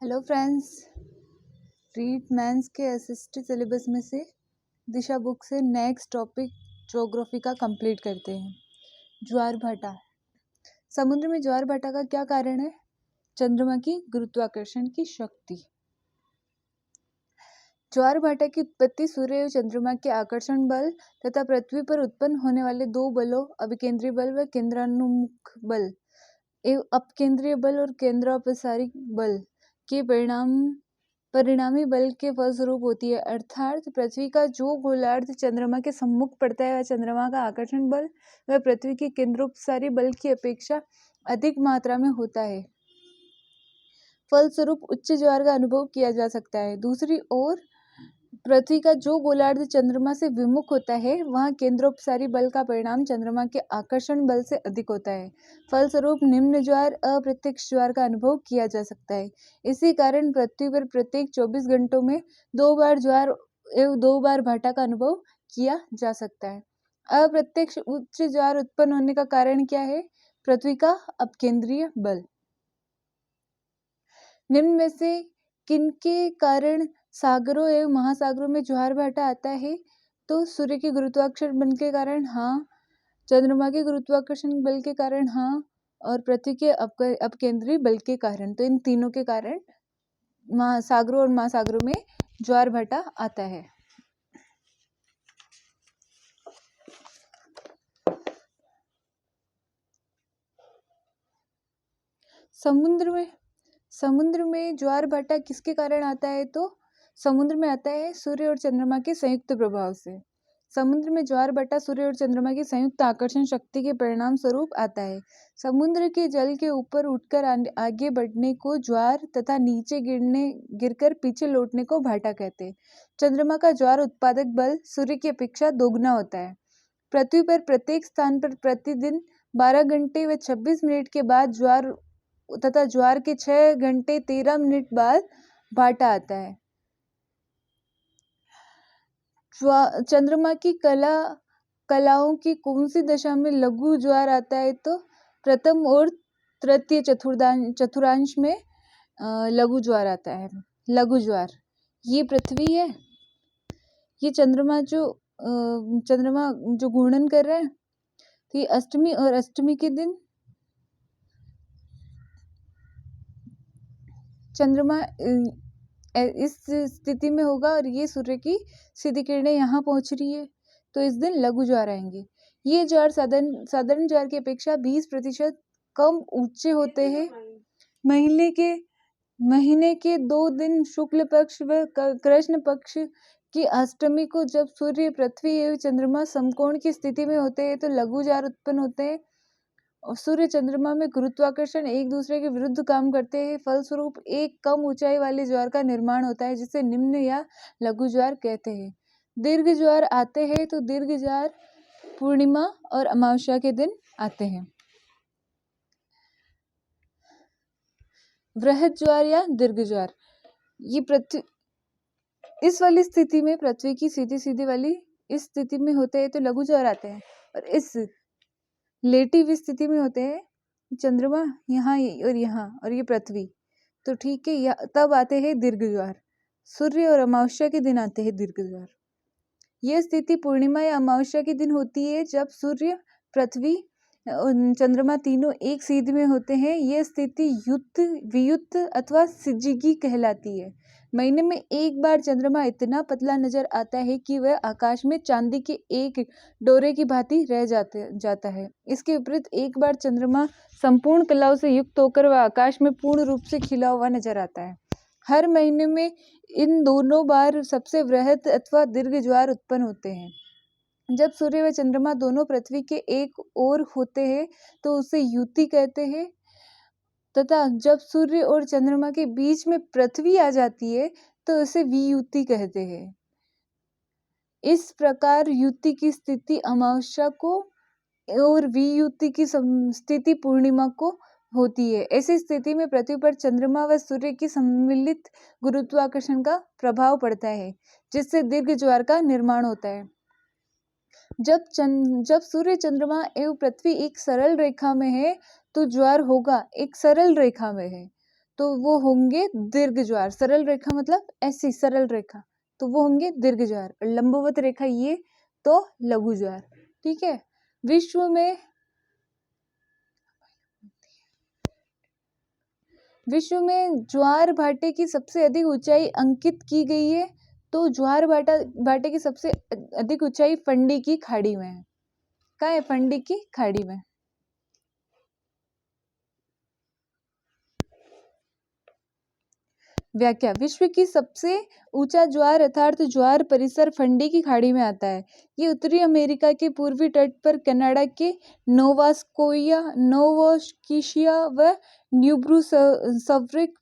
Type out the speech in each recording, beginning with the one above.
Hello friends, read men's के assist syllabus में से दिशा बुक से नेक्स्ट टॉपिक ज्योग्राफी का कंप्लीट करते हैं। ज्वार भाटा। समुद्र में ज्वार भाटा का क्या कारण है? चंद्रमा की गुरुत्वाकर्षण की शक्ति। ज्वार भाटा की उत्पत्ति सूर्य एवं चंद्रमा के आकर्षण बल तथा पृथ्वी पर उत्पन्न होने वाले दो बलों अभिकेंद्रीय बल व केंद्रानुमुख बल एवं अपकेंद्रीय बल और केंद्रापसारी बल के परिणामी बल के फलस्वरूप होती है। अर्थात पृथ्वी का जो गोलार्ध चंद्रमा के सम्मुख पड़ता है वह चंद्रमा का आकर्षण बल वह पृथ्वी के केंद्रोपसारी बल की अपेक्षा अधिक मात्रा में होता है। फलस्वरूप उच्च ज्वार का अनुभव किया जा सकता है। दूसरी ओर पृथ्वी का जो गोलार्ध चंद्रमा से विमुख होता है वहाँ केंद्रोपसारी बल का परिणाम चंद्रमा के आकर्षण बल से अधिक होता है। फलस्वरूप निम्न ज्वार अप्रत्यक्ष ज्वार का अनुभव किया जा सकता है। इसी कारण पृथ्वी पर प्रत्येक 24 घंटों में 2 बार ज्वार एवं 2 बार भाटा का अनुभव किया जा सकता है। अप्रत्यक्ष उच्च ज्वार उत्पन्न होने का कारण क्या है? पृथ्वी का अपकेंद्रीय बल। निम्न में से किनके कारण सागरों एवं महासागरों में ज्वार भाटा आता है? तो सूर्य के गुरुत्वाकर्षण बल के कारण हाँ, चंद्रमा के गुरुत्वाकर्षण बल के कारण हाँ, और पृथ्वी के अपकेंद्रीय बल के कारण। तो इन तीनों के कारण सागरों और महासागरों में ज्वार भाटा आता है। समुद्र में ज्वार भाटा किसके कारण आता है? तो समुद्र में आता है सूर्य और चंद्रमा के संयुक्त प्रभाव से। समुद्र में ज्वार भाटा सूर्य और चंद्रमा की संयुक्त आकर्षण शक्ति के परिणाम स्वरूप आता है। समुद्र के जल के ऊपर उठकर आगे बढ़ने को ज्वार तथा नीचे गिरकर पीछे लौटने को भाटा कहते हैं। चंद्रमा का ज्वार उत्पादक बल सूर्य की अपेक्षा दोगुना होता है। पृथ्वी पर प्रत्येक स्थान पर प्रतिदिन 12 घंटे व 26 मिनट के बाद ज्वार तथा ज्वार के 6 घंटे 13 मिनट बाद भाटा आता है। चंद्रमा की कलाओं की कौन सी दशा में लघु ज्वार आता है? तो प्रथम और तृतीय चतुर्थांश में लघु ज्वार आता है। लघु ज्वार ये पृथ्वी है, ये चंद्रमा जो घूर्णन कर रहा है, तो ये अष्टमी और अष्टमी के दिन चंद्रमा इस स्थिति में होगा और ये सूर्य की सीधी किरणें यहाँ पहुँच रही है, तो इस दिन लघु ज्वार आएंगे। ये ज्वार साधारण ज्वार की अपेक्षा 20% कम ऊंचे होते हैं। महीने के 2 दिन शुक्ल पक्ष व कृष्ण पक्ष की अष्टमी को जब सूर्य पृथ्वी एवं चंद्रमा समकोण की स्थिति में होते हैं तो लघु ज्वार उत्पन्न होते हैं। और सूर्य चंद्रमा में गुरुत्वाकर्षण एक दूसरे के विरुद्ध काम करते हैं। फलस्वरूप एक कम ऊंचाई वाले ज्वार का निर्माण होता है जिसे निम्न या लघु ज्वार कहते हैं। दीर्घ ज्वार आते हैं तो दीर्घ ज्वार पूर्णिमा और अमावस्या के दिन आते हैं। वृहद ज्वार या दीर्घ ज्वार ये इस वाली स्थिति में पृथ्वी की सीधी वाली इस स्थिति में होते हैं तो लघु ज्वार आते हैं, और इस लेटिव स्थिति में होते हैं चंद्रमा यहाँ और ये पृथ्वी, तो ठीक है, तब आते हैं दीर्घ ज्वार। सूर्य और अमावस्या के दिन आते हैं दीर्घ ज्वार। यह स्थिति पूर्णिमा या अमावस्या के दिन होती है जब सूर्य पृथ्वी चंद्रमा तीनों एक सीध में होते हैं। यह स्थिति वियुक्त अथवा सिजिगी कहलाती है। महीने में एक बार चंद्रमा इतना पतला नजर आता है कि वह आकाश में चांदी के एक डोरे की भांति रह जाता है। इसके विपरीत एक बार चंद्रमा संपूर्ण कलाओं से युक्त होकर वह आकाश में पूर्ण रूप से खिला हुआ नजर आता है। हर महीने में इन दोनों बार सबसे वृहद अथवा दीर्घ ज्वार उत्पन्न होते हैं। जब सूर्य व चंद्रमा दोनों पृथ्वी के एक ओर होते हैं तो उसे युति कहते हैं, तथा जब सूर्य और चंद्रमा के बीच में पृथ्वी आ जाती है तो उसे वियुति कहते हैं। इस प्रकार युति की स्थिति अमावस्या को और वियुति की स्थिति पूर्णिमा को होती है। ऐसी स्थिति में पृथ्वी पर चंद्रमा व सूर्य की सम्मिलित गुरुत्वाकर्षण का प्रभाव पड़ता है जिससे दीर्घ ज्वार का निर्माण होता है। जब सूर्य चंद्रमा एवं पृथ्वी एक सरल रेखा में है तो ज्वार होगा एक सरल रेखा में है, तो वो होंगे दीर्घ ज्वार। सरल रेखा मतलब ऐसी सरल रेखा, तो वो होंगे दीर्घ ज्वार। और लंबवत रेखा ये तो लघु ज्वार। ठीक है। विश्व में ज्वार भाटे की सबसे अधिक ऊंचाई अंकित की गई है, तो ज्वार भाटे की सबसे अधिक ऊंचाई फंडी की खाड़ी में है। कहाँ है? फंडी की खाड़ी में। व्याख्या। विश्व की सबसे ऊंचा ज्वार अर्थात ज्वार परिसर फंडी की खाड़ी में आता है। ये उत्तरी अमेरिका के पूर्वी तट पर कनाडा के नोवास्कोशिया व न्यू ब्रुन्सविक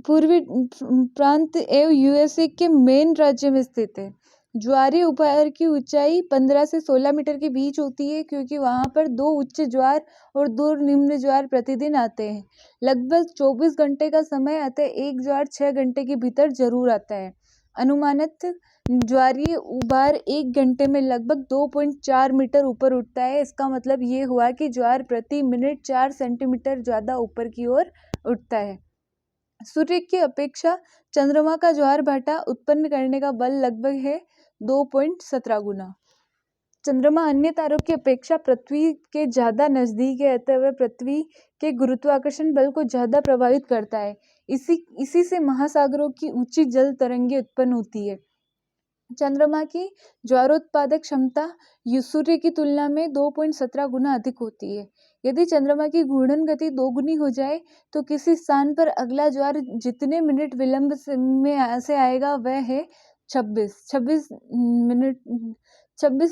पूर्वी प्रांत एवं यूएसए के मेन राज्य में स्थित है। ज्वारीय उपहार की ऊंचाई 15 से 16 मीटर के बीच होती है, क्योंकि वहां पर 2 उच्च ज्वार और 2 निम्न ज्वार प्रतिदिन आते हैं। लगभग 24 घंटे का समय आता है, एक ज्वार 6 घंटे के भीतर जरूर आता है। अनुमानित ज्वारीय उभार 1 घंटे में लगभग 2.4 मीटर ऊपर उठता है। इसका मतलब ये हुआ कि ज्वार प्रति मिनट 4 सेंटीमीटर ज्यादा ऊपर की ओर उठता है। सूर्य की अपेक्षा चंद्रमा का ज्वार भाटा उत्पन्न करने का बल लगभग है 2.17 गुना। चंद्रमा अन्य तारों की अपेक्षा पृथ्वी के ज्यादा नजदीक है, अतः वह पृथ्वी के गुरुत्वाकर्षण बल को ज्यादा प्रभावित करता है। इसी से महासागरों की ऊंची जल तरंगें उत्पन्न होती है। चंद्रमा की ज्वारोत्पादक क्षमता सूर्य की तुलना में 2.17 गुना अधिक होती है। यदि चंद्रमा की घूर्णन गति 2 गुनी हो जाए तो किसी स्थान पर अगला ज्वार जितने मिनट विलंब से आएगा वह है 26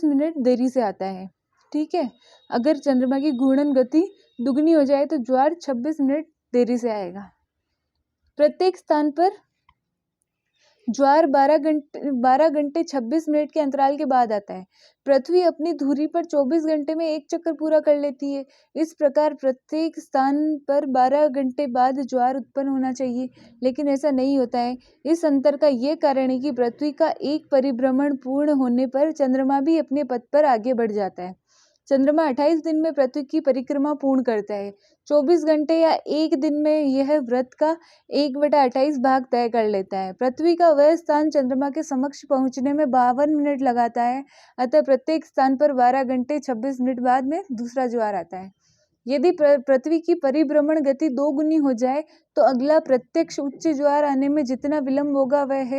मिनट देरी से आता है। ठीक है। अगर चंद्रमा की घूर्णन गति दुगनी हो जाए तो ज्वार 26 मिनट देरी से आएगा। प्रत्येक स्थान पर ज्वार 12 घंटे 26 मिनट के अंतराल के बाद आता है। पृथ्वी अपनी धुरी पर 24 घंटे में एक चक्कर पूरा कर लेती है। इस प्रकार प्रत्येक स्थान पर 12 घंटे बाद ज्वार उत्पन्न होना चाहिए, लेकिन ऐसा नहीं होता है। इस अंतर का ये कारण है कि पृथ्वी का एक परिभ्रमण पूर्ण होने पर चंद्रमा भी अपने पथ पर आगे बढ़ जाता है। चंद्रमा 28 दिन में पृथ्वी की परिक्रमा पूर्ण करता है। 24 घंटे या एक दिन में यह व्रत का 1/28 भाग तय कर लेता है। पृथ्वी का वह स्थान चंद्रमा के समक्ष पहुंचने में 52 मिनट लगाता है, अतः प्रत्येक स्थान पर 12 घंटे 26 मिनट बाद में दूसरा ज्वार आता है। यदि पृथ्वी की परिभ्रमण गति 2 गुनी हो जाए तो अगला प्रत्यक्ष उच्च ज्वार आने में जितना विलंब होगा वह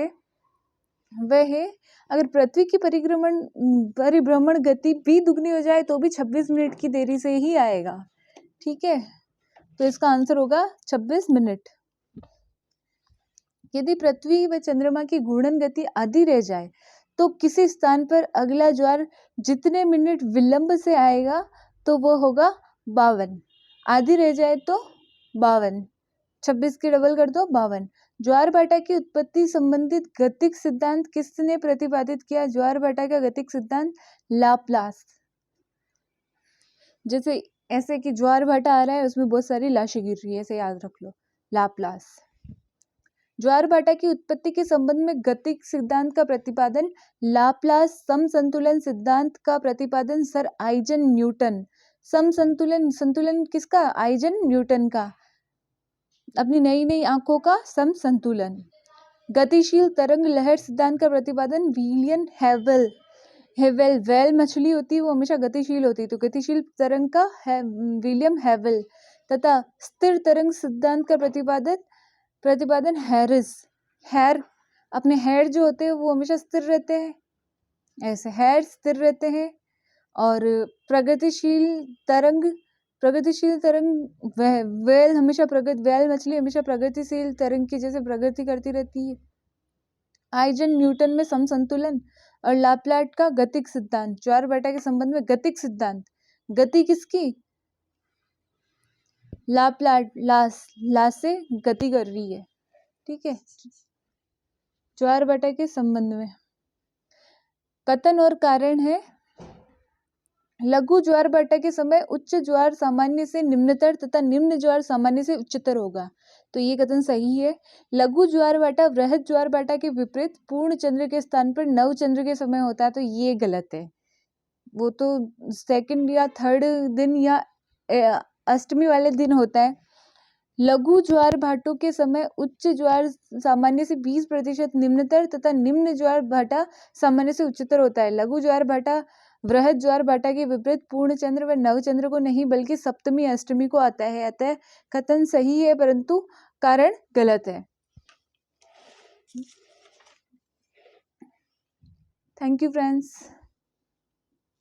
है अगर पृथ्वी की परिभ्रमण गति भी दुगनी हो जाए तो भी 26 मिनट की देरी से ही आएगा। ठीक है। तो इसका आंसर होगा 26 मिनट। यदि पृथ्वी व चंद्रमा की घूर्णन गति आधी रह जाए तो किसी स्थान पर अगला ज्वार जितने मिनट विलंब से आएगा तो वो होगा 52। आधी रह जाए तो 52, 26 की डबल कर दो 52। ज्वार भाटा की उत्पत्ति संबंधित गतिक सिद्धांत किसने प्रतिपादित किया? ज्वार भाटा का गतिक सिद्धांत लाप्लास। जैसे ऐसे कि ज्वार भाटा आ रहा है, उसमें बहुत सारी लाशें गिर रही है, ऐसे याद रख लो, लाप्लास। ज्वार भाटा की उत्पत्ति के संबंध में गतिक सिद्धांत का प्रतिपादन लाप्लास। समसंतुलन सिद्धांत का प्रतिपादन सर आइजन न्यूटन। संतुलन किसका? आइजन न्यूटन का। अपनी नई नई आंखों का समसंतुलन। गतिशील तरंग लहर सिद्धांत का प्रतिपादन विलियम हेवल। व्हेल मछली होती है वो हमेशा गतिशील होती है, तो गतिशील तरंग का विलियम हेवल। तथा स्थिर तरंग सिद्धांत का प्रतिपादन हैरिस। अपने हेयर जो होते हैं वो हमेशा स्थिर रहते हैं, ऐसे हेयर स्थिर रहते हैं। और प्रगतिशील तरंग व्हेल मछली हमेशा प्रगतिशील तरंग की जैसे प्रगति करती रहती है। आइजन न्यूटन में समसंतुलन और लाप्लास का गतिक सिद्धांत। ज्वार भाटा के संबंध में गतिक सिद्धांत। गति किसकी? लाप्लास से गति कर रही है। ठीक है। ज्वार भाटा के संबंध में कथन और कारण है। लघु ज्वार भाटा के समय उच्च ज्वार सामान्य से निम्नतर तथा निम्न ज्वार सामान्य से उच्चतर होगा, तो ये कथन सही है। लघु ज्वार भाटा वृहद ज्वार भाटा के विपरीत पूर्ण चंद्र के स्थान पर नव चंद्र के समय होता है, तो ये गलत है। वो तो सेकंड या थर्ड दिन या अष्टमी वाले दिन होता है। लघु ज्वार भाटों के समय उच्च ज्वार सामान्य से 20% निम्नतर तथा निम्न ज्वार भाटा सामान्य से उच्चतर होता है। लघु ज्वार भाटा वृहद ज्वार भाटा के विपरीत पूर्ण चंद्र व नवचंद्र को नहीं बल्कि सप्तमी अष्टमी को आता है। अतः कथन सही है परंतु कारण गलत है। Thank you friends.